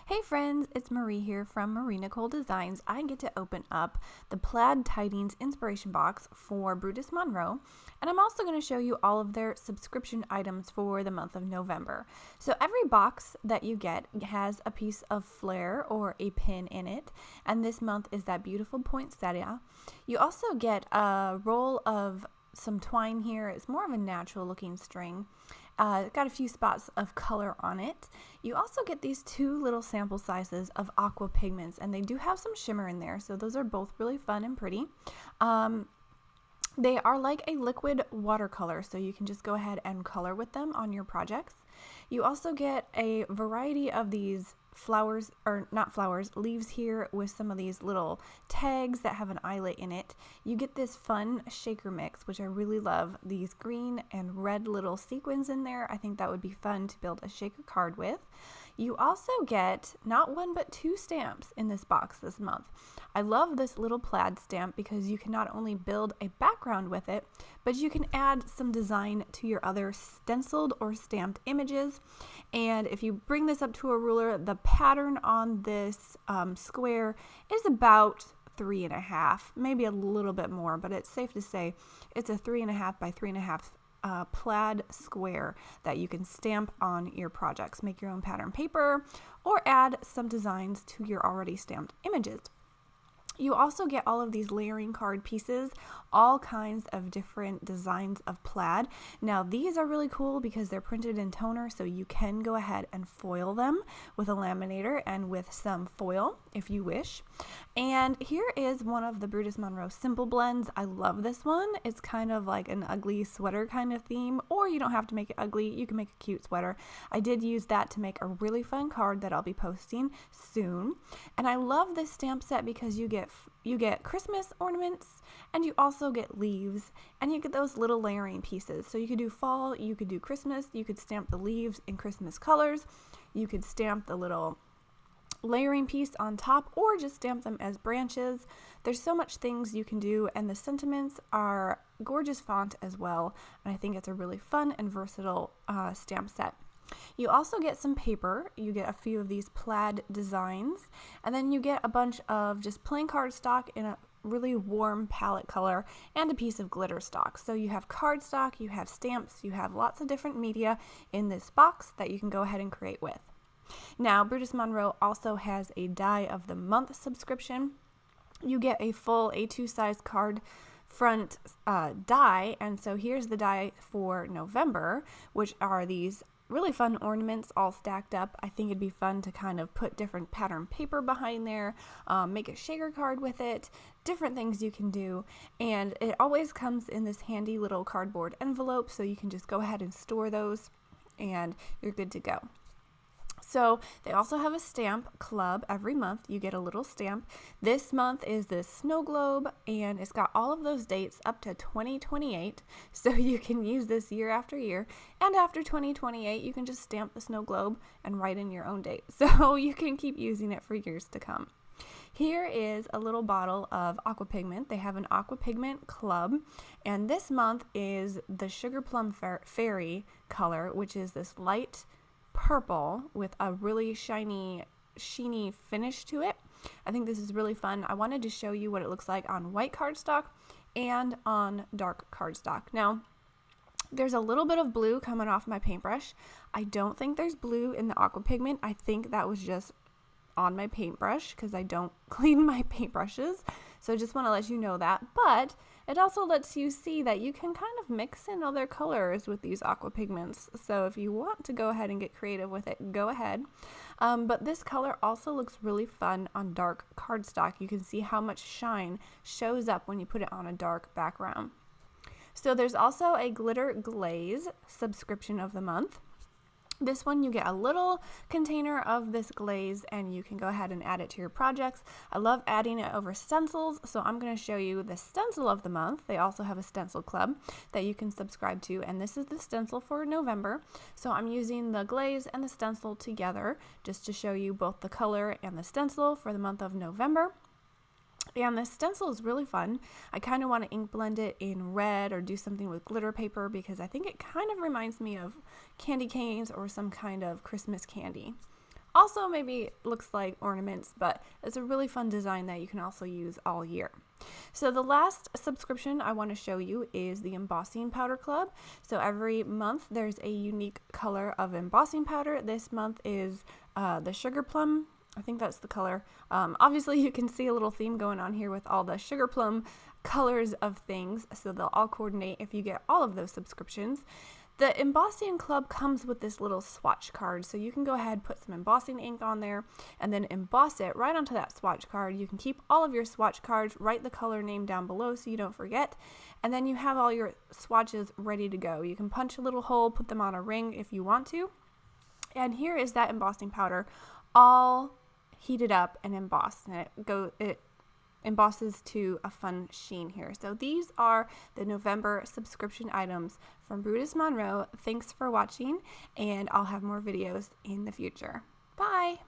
Hey friends, it's Marie here from Nicole Designs. I get to open up the Plaid Tidings inspiration box for Brutus Monroe, and I'm also going to show you all of their subscription items for the month of November. So every box that you get has a piece of flair or a pin in it, and this month is that beautiful poinsettia. You also get a roll of some twine here. It's more of a natural looking string. Got a few spots of color on it. You also get these two little sample sizes of Aqua pigments, and they do have some shimmer in there, so those are both really fun and pretty. They are like a liquid watercolor, so you can just go ahead and color with them on your projects. You also get a variety of these flowers, or not flowers, leaves here with some of these little tags that have an eyelet in it. You get this fun shaker mix, which I really love. These green and red little sequins in there. I think that would be fun to build a shaker card with. You also get not one but two stamps in this box this month. I love this little plaid stamp because you can not only build a background with it, but you can add some design to your other stenciled or stamped images. And if you bring this up to a ruler, the pattern on this square is about 3.5, maybe a little bit more, but it's safe to say it's a 3.5 by 3.5 plaid square that you can stamp on your projects. Make your own pattern paper or add some designs to your already stamped images. You also get all of these layering card pieces, all kinds of different designs of plaid. Now these are really cool because they're printed in toner, so you can go ahead and foil them with a laminator and with some foil if you wish. And here is one of the Brutus Monroe simple blends. I love this one. It's kind of like an ugly sweater kind of theme, or you don't have to make it ugly. You can make a cute sweater. I did use that to make a really fun card that I'll be posting soon. And I love this stamp set because you get Christmas ornaments, and you also get leaves, and you get those little layering pieces. So you could do fall, you could do Christmas, you could stamp the leaves in Christmas colors, you could stamp the little layering piece on top, or just stamp them as branches. There's so much things you can do, and the sentiments are gorgeous font as well, and I think it's a really fun and versatile stamp set. You also get some paper. You get a few of these plaid designs, and then you get a bunch of just plain cardstock in a really warm palette color and a piece of glitter stock. So you have cardstock, you have stamps, you have lots of different media in this box that you can go ahead and create with. Now, Brutus Monroe also has a Die of the Month subscription. You get a full A2 size card front die, and so here's the die for November, which are these really fun ornaments all stacked up. I think it'd be fun to kind of put different pattern paper behind there, make a shaker card with it, different things you can do. And it always comes in this handy little cardboard envelope, so you can just go ahead and store those and you're good to go. So they also have a stamp club. Every month you get a little stamp. This month is the snow globe, and it's got all of those dates up to 2028, so you can use this year after year. And after 2028 you can just stamp the snow globe and write in your own date, so you can keep using it for years to come. Here is a little bottle of Aqua Pigment. They have an Aqua Pigment club, and this month is the Sugar Plum Fairy color, which is this light purple with a really sheeny finish to it. I think this is really fun. I wanted to show you what it looks like on white cardstock and on dark cardstock. Now, there's a little bit of blue coming off my paintbrush. I don't think there's blue in the Aqua Pigment. I think that was just on my paintbrush because I don't clean my paintbrushes. So I just want to let you know that. But it also lets you see that you can kind of mix in other colors with these Aqua Pigments. So if you want to go ahead and get creative with it, go ahead. But this color also looks really fun on dark cardstock. You can see how much shine shows up when you put it on a dark background. So there's also a Glitter Glaze subscription of the month. This one you get a little container of this glaze, and you can go ahead and add it to your projects. I love adding it over stencils, so I'm going to show you the stencil of the month. They also have a stencil club that you can subscribe to, and this is the stencil for November. So I'm using the glaze and the stencil together just to show you both the color and the stencil for the month of November. And this stencil is really fun. I kind of want to ink blend it in red or do something with glitter paper because I think it kind of reminds me of candy canes or some kind of Christmas candy. Also maybe looks like ornaments, but it's a really fun design that you can also use all year. So the last subscription I want to show you is the Embossing Powder Club. So every month there's a unique color of embossing powder. This month is the Sugar Plum. I think that's the color. Obviously you can see a little theme going on here with all the Sugar Plum colors of things, so they'll all coordinate if you get all of those subscriptions. The Embossing Club comes with this little swatch card, so you can go ahead, put some embossing ink on there, and then emboss it right onto that swatch card. You can keep all of your swatch cards, write the color name down below so you don't forget, and then you have all your swatches ready to go. You can punch a little hole, put them on a ring if you want to, and here is that embossing powder all heated up and embossed, and it embosses to a fun sheen here. So these are the November subscription items from Brutus Monroe. Thanks for watching, and I'll have more videos in the future. Bye!